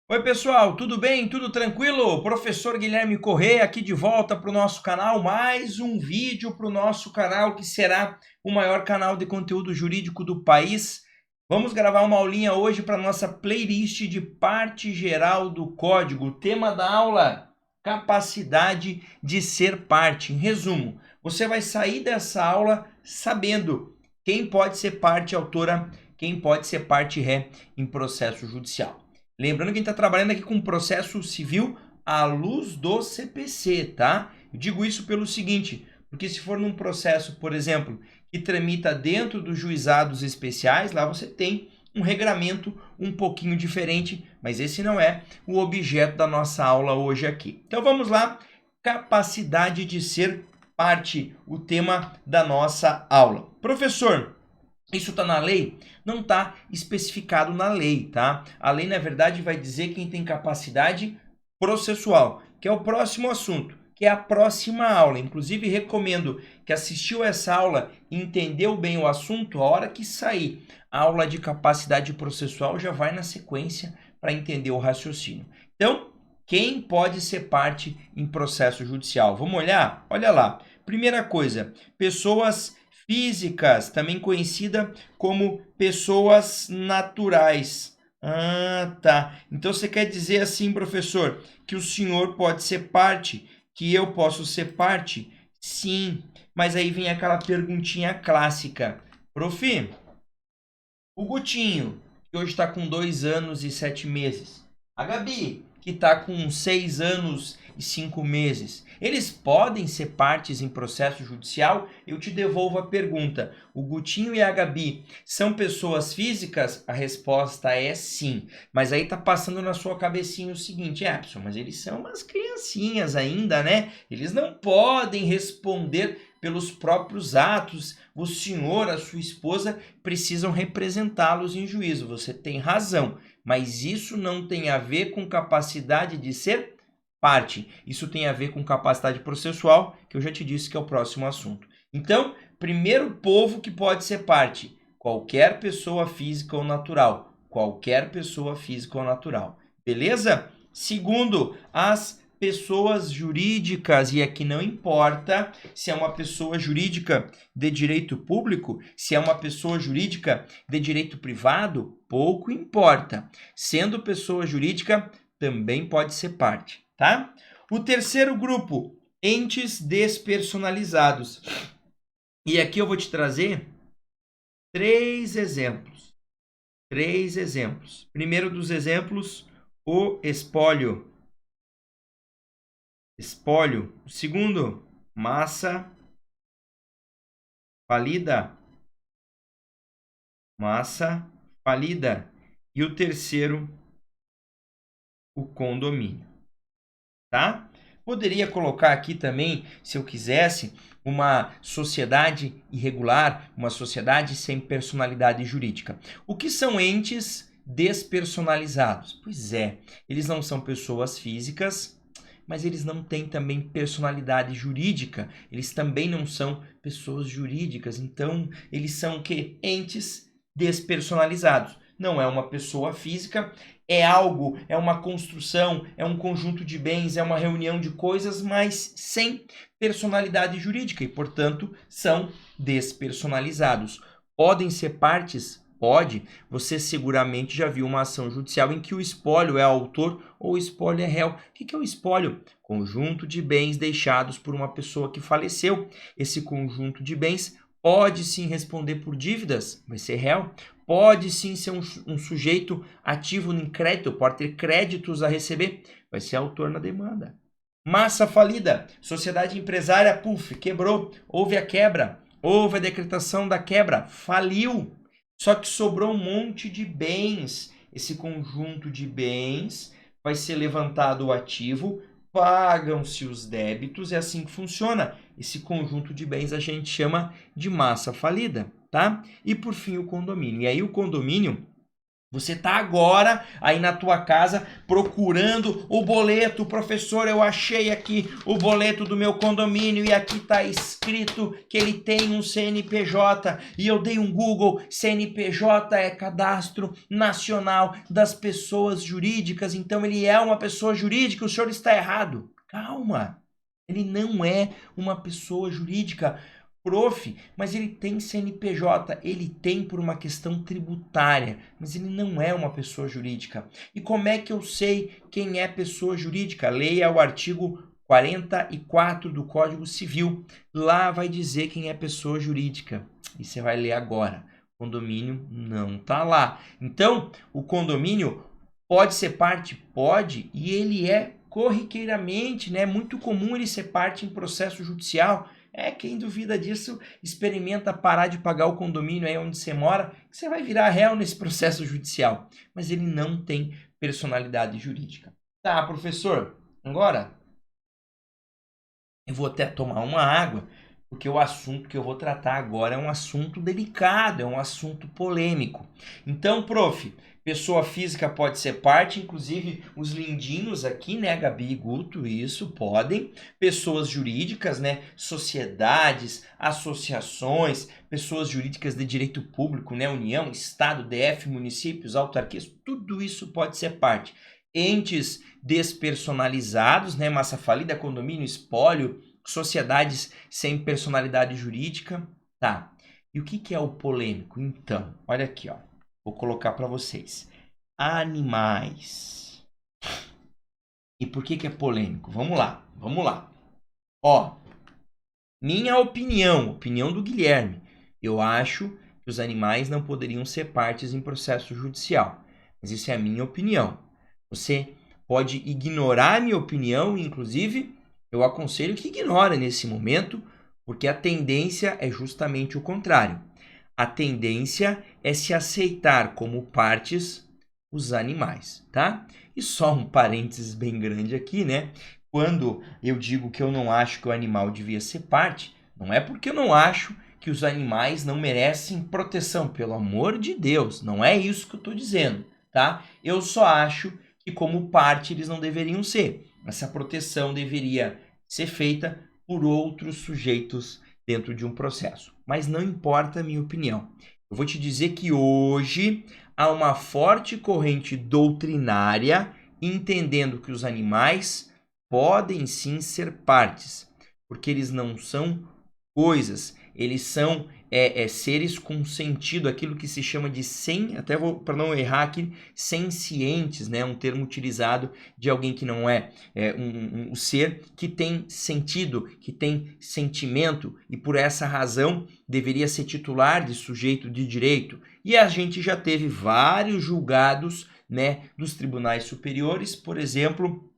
Oi pessoal, tudo bem? Tudo tranquilo? Professor Guilherme Corrêa aqui de volta para o nosso canal, mais um vídeo para o nosso canal que será o maior canal de conteúdo jurídico do país. Vamos gravar uma aulinha hoje para nossa playlist de parte geral do código. O tema da aula, capacidade de ser parte. Em resumo, você vai sair dessa aula sabendo quem pode ser parte autora, quem pode ser parte ré em processo judicial. Lembrando que a gente está trabalhando aqui com processo civil à luz do CPC, tá? Eu digo isso pelo seguinte, porque se for num processo, por exemplo, que tramita dentro dos juizados especiais, lá você tem um regramento um pouquinho diferente, mas esse não é o objeto da nossa aula hoje aqui. Então vamos lá, capacidade de ser parte, o tema da nossa aula. Professor, isso está na lei? Não está especificado na lei, tá? A lei, na verdade, vai dizer quem tem capacidade processual, que é o próximo assunto, que é a próxima aula. Inclusive, recomendo que assistiu essa aula e entendeu bem o assunto, a hora que sair a aula de capacidade processual já vai na sequência para entender o raciocínio. Então, quem pode ser parte em processo judicial? Vamos olhar? Olha lá. Primeira coisa, pessoas físicas, também conhecida como pessoas naturais. Ah, tá. Então você quer dizer assim, professor, que o senhor pode ser parte, que eu posso ser parte? Sim, mas aí vem aquela perguntinha clássica. Prof, o Gutinho, que hoje está com 2 anos e 7 meses. A Gabi, que está com 6 anos e 5 meses. Eles podem ser partes em processo judicial? Eu te devolvo a pergunta. O Gutinho e a Gabi são pessoas físicas? A resposta é sim. Mas aí tá passando na sua cabecinha o seguinte, Epson, mas eles são umas criancinhas ainda, né? Eles não podem responder pelos próprios atos. O senhor, a sua esposa, precisam representá-los em juízo. Você tem razão, mas isso não tem a ver com capacidade de ser parte. Isso tem a ver com capacidade processual, que eu já te disse que é o próximo assunto. Então, primeiro povo que pode ser parte, qualquer pessoa física ou natural. Qualquer pessoa física ou natural. Beleza? Segundo, as pessoas jurídicas, e aqui não importa se é uma pessoa jurídica de direito público, se é uma pessoa jurídica de direito privado, pouco importa. Sendo pessoa jurídica, também pode ser parte, tá? O terceiro grupo, entes despersonalizados. E aqui eu vou te trazer 3 exemplos. 3 exemplos. Primeiro dos exemplos, o espólio. Espólio. O segundo, massa falida. Massa falida. E o terceiro, o condomínio. Tá? Poderia colocar aqui também, se eu quisesse, uma sociedade irregular, uma sociedade sem personalidade jurídica. O que são entes despersonalizados? Pois é, eles não são pessoas físicas, mas eles não têm também personalidade jurídica. Eles também não são pessoas jurídicas. Então, eles são o quê? Entes despersonalizados. Não é uma pessoa física, é algo, é uma construção, é um conjunto de bens, é uma reunião de coisas, mas sem personalidade jurídica e, portanto, são despersonalizados. Podem ser partes? Pode. Você seguramente já viu uma ação judicial em que o espólio é autor ou o espólio é réu. O que é o espólio? Conjunto de bens deixados por uma pessoa que faleceu. Esse conjunto de bens pode sim responder por dívidas, vai ser réu. Pode sim ser um sujeito ativo em crédito, pode ter créditos a receber, vai ser autor na demanda. Massa falida, sociedade empresária, puf, quebrou, houve a quebra, houve a decretação da quebra, faliu. Só que sobrou um monte de bens. Esse conjunto de bens vai ser levantado o ativo, pagam-se os débitos, é assim que funciona. Esse conjunto de bens a gente chama de massa falida, tá? E por fim o condomínio. E aí o condomínio, Você está agora aí na tua casa procurando o boleto. Professor, eu achei aqui o boleto do meu condomínio e aqui está escrito que ele tem um CNPJ. E eu dei um Google, CNPJ é Cadastro Nacional das Pessoas Jurídicas, então ele é uma pessoa jurídica, o senhor está errado. Calma, ele não é uma pessoa jurídica. Prof, mas ele tem CNPJ, ele tem por uma questão tributária, mas ele não é uma pessoa jurídica. E como é que eu sei quem é pessoa jurídica? Leia o artigo 44 do Código Civil. Lá vai dizer quem é pessoa jurídica. E você vai ler agora. O condomínio não está lá. Então, o condomínio pode ser parte? Pode, e ele é corriqueiramente, né? Muito comum ele ser parte em processo judicial. Quem duvida disso, experimenta parar de pagar o condomínio aí onde você mora, que você vai virar réu nesse processo judicial. Mas ele não tem personalidade jurídica. Tá, professor, agora eu vou até tomar uma água, porque o assunto que eu vou tratar agora é um assunto delicado, é um assunto polêmico. Então, prof, pessoa física pode ser parte, inclusive os lindinhos aqui, né, Gabi e Guto, isso, podem. Pessoas jurídicas, né, sociedades, associações, pessoas jurídicas de direito público, né, União, Estado, DF, municípios, autarquias, tudo isso pode ser parte. Entes despersonalizados, né, massa falida, condomínio, espólio, sociedades sem personalidade jurídica. Tá, e o que é o polêmico? Então, olha aqui, ó. Vou colocar para vocês. Animais. E por que é polêmico? Vamos lá, vamos lá. Ó, minha opinião do Guilherme. Eu acho que os animais não poderiam ser partes em processo judicial. Mas isso é a minha opinião. Você pode ignorar a minha opinião, inclusive eu aconselho que ignore nesse momento, porque a tendência é justamente o contrário. A tendência é se aceitar como partes os animais, tá? E só um parênteses bem grande aqui, né? Quando eu digo que eu não acho que o animal devia ser parte, não é porque eu não acho que os animais não merecem proteção, pelo amor de Deus, não é isso que eu estou dizendo, tá? Eu só acho que como parte eles não deveriam ser. Essa proteção deveria ser feita por outros sujeitos dentro de um processo. Mas não importa a minha opinião. Eu vou te dizer que hoje há uma forte corrente doutrinária entendendo que os animais podem sim ser partes, porque eles não são coisas, eles são seres com sentido, aquilo que se chama de até vou para não errar aqui, sencientes, né? Um termo utilizado de alguém que não é um ser que tem sentido, que tem sentimento e por essa razão deveria ser titular de sujeito de direito. E a gente já teve vários julgados, né, dos tribunais superiores, por exemplo,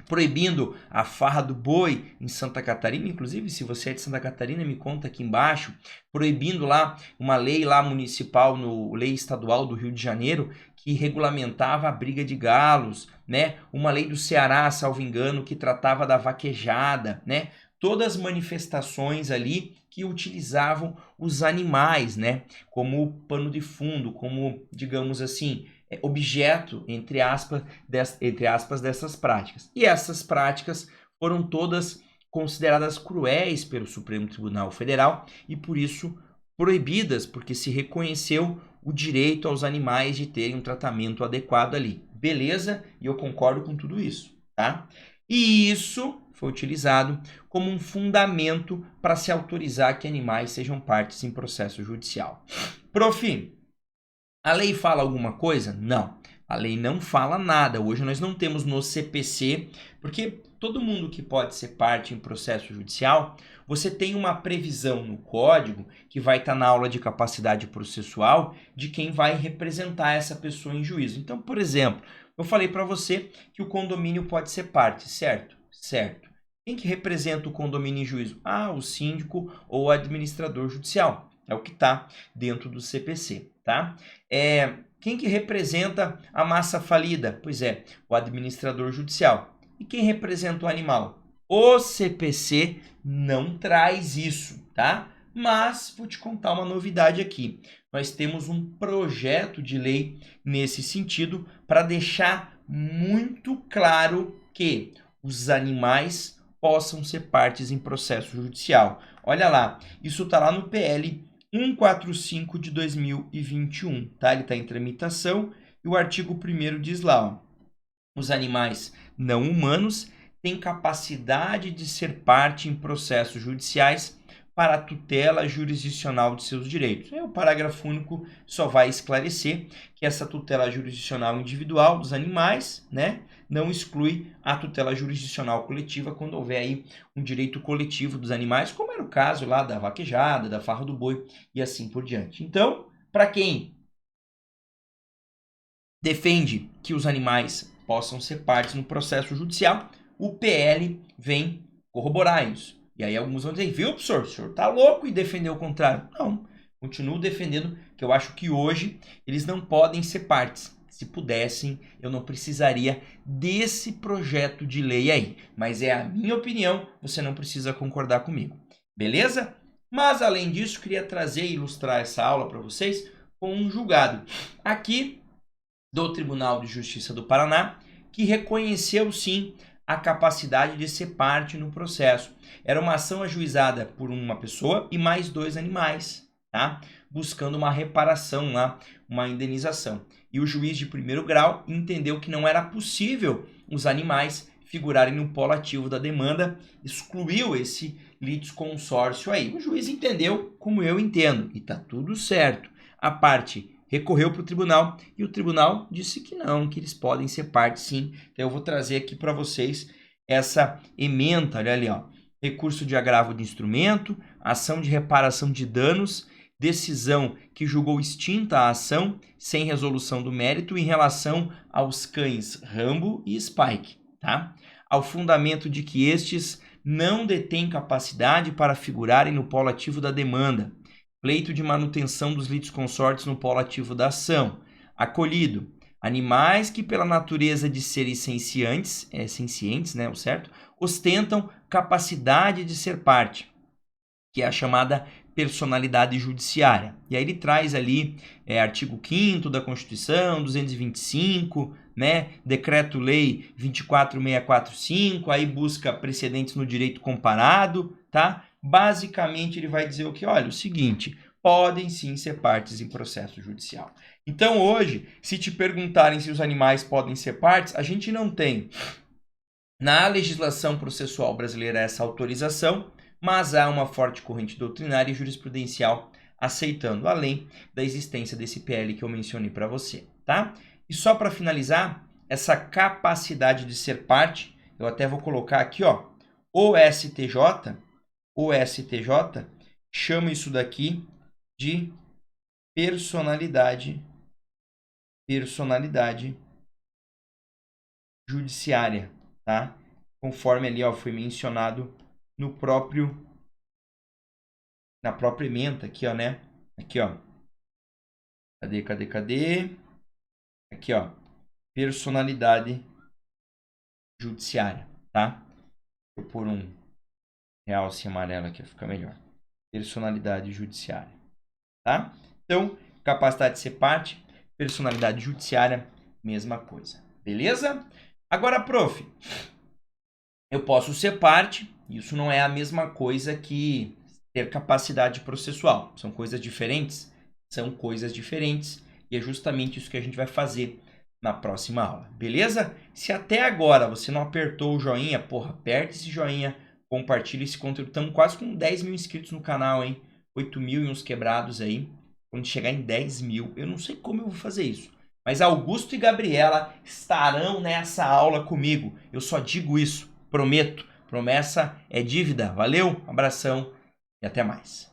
proibindo a farra do boi em Santa Catarina, inclusive se você é de Santa Catarina me conta aqui embaixo, proibindo lá uma lei lá municipal, lei estadual do Rio de Janeiro, que regulamentava a briga de galos, né? Uma lei do Ceará, salvo engano, que tratava da vaquejada, né? Todas as manifestações ali que utilizavam os animais, né? Como pano de fundo, como, digamos assim, objeto, entre aspas, dessas práticas. E essas práticas foram todas consideradas cruéis pelo Supremo Tribunal Federal e, por isso, proibidas, porque se reconheceu o direito aos animais de terem um tratamento adequado ali. Beleza? E eu concordo com tudo isso, tá? E isso foi utilizado como um fundamento para se autorizar que animais sejam partes em processo judicial. Prof, a lei fala alguma coisa? Não, a lei não fala nada. Hoje nós não temos no CPC, porque todo mundo que pode ser parte em processo judicial, você tem uma previsão no código, que vai estar na aula de capacidade processual, de quem vai representar essa pessoa em juízo. Então, por exemplo, eu falei para você que o condomínio pode ser parte, certo? Certo. Quem que representa o condomínio em juízo? O síndico ou o administrador judicial. É o que está dentro do CPC, tá? Quem que representa a massa falida? Pois é, o administrador judicial. E quem representa o animal? O CPC não traz isso, tá? Mas vou te contar uma novidade aqui. nós temos um projeto de lei nesse sentido para deixar muito claro que os animais possam ser partes em processo judicial. Olha lá, isso está lá no PL 145 de 2021, tá? Ele está em tramitação e o artigo 1º diz lá, ó, os animais não humanos têm capacidade de ser parte em processos judiciais para a tutela jurisdicional de seus direitos. O parágrafo único só vai esclarecer que essa tutela jurisdicional individual dos animais, né, não exclui a tutela jurisdicional coletiva quando houver aí um direito coletivo dos animais, como era o caso lá da vaquejada, da farra do boi e assim por diante. Então, para quem defende que os animais possam ser partes no processo judicial, o PL vem corroborar isso. E aí alguns vão dizer, viu, professor, o senhor tá louco e defendeu o contrário. Não, continuo defendendo que eu acho que hoje eles não podem ser partes. Se pudessem, eu não precisaria desse projeto de lei aí. Mas é a minha opinião, você não precisa concordar comigo. Beleza? Mas além disso, queria trazer e ilustrar essa aula para vocês com um julgado aqui do Tribunal de Justiça do Paraná, que reconheceu sim a capacidade de ser parte no processo. Era uma ação ajuizada por uma pessoa e mais 2 animais, tá? Buscando uma reparação lá, uma indenização. E o juiz de 1º grau entendeu que não era possível os animais figurarem no polo ativo da demanda, excluiu esse litisconsórcio aí. O juiz entendeu como eu entendo, e tá tudo certo. A parte recorreu para o tribunal e o tribunal disse que não, que eles podem ser parte sim. Então eu vou trazer aqui para vocês essa ementa, olha ali, ó. Recurso de agravo de instrumento, ação de reparação de danos, decisão que julgou extinta a ação sem resolução do mérito em relação aos cães Rambo e Spike, tá? Ao fundamento de que estes não detêm capacidade para figurarem no polo ativo da demanda. Pleito de manutenção dos litisconsortes no polo ativo da ação. Acolhido. Animais que, pela natureza de serem sencientes, né, o certo, ostentam capacidade de ser parte, que é a chamada personalidade judiciária. E aí ele traz ali artigo 5º da Constituição, 225, né, Decreto-Lei 24645, aí busca precedentes no direito comparado, tá? Basicamente ele vai dizer o que? Olha, o seguinte, podem sim ser partes em processo judicial. Então hoje, se te perguntarem se os animais podem ser partes, a gente não tem na legislação processual brasileira essa autorização, mas há uma forte corrente doutrinária e jurisprudencial aceitando, além da existência desse PL que eu mencionei para você, tá? E só para finalizar, essa capacidade de ser parte, eu até vou colocar aqui, ó, o STJ chama isso daqui de personalidade judiciária, tá? Conforme ali, ó, foi mencionado na própria ementa aqui, ó, né? Aqui, ó. Cadê? Aqui, ó. Personalidade judiciária, tá? Vou pôr um realce amarelo aqui, fica melhor. Personalidade judiciária, tá? Então, capacidade de ser parte, personalidade judiciária, mesma coisa. Beleza? Agora, prof, eu posso ser parte, isso não é a mesma coisa que ter capacidade processual. São coisas diferentes? São coisas diferentes e é justamente isso que a gente vai fazer na próxima aula, beleza? Se até agora você não apertou o joinha, porra, aperte esse joinha, compartilhe esse conteúdo. Estamos quase com 10 mil inscritos no canal, hein? 8 mil e uns quebrados aí. Quando chegar em 10 mil, eu não sei como eu vou fazer isso. Mas Augusto e Gabriela estarão nessa aula comigo. Eu só digo isso, prometo. Promessa é dívida. Valeu, abração e até mais.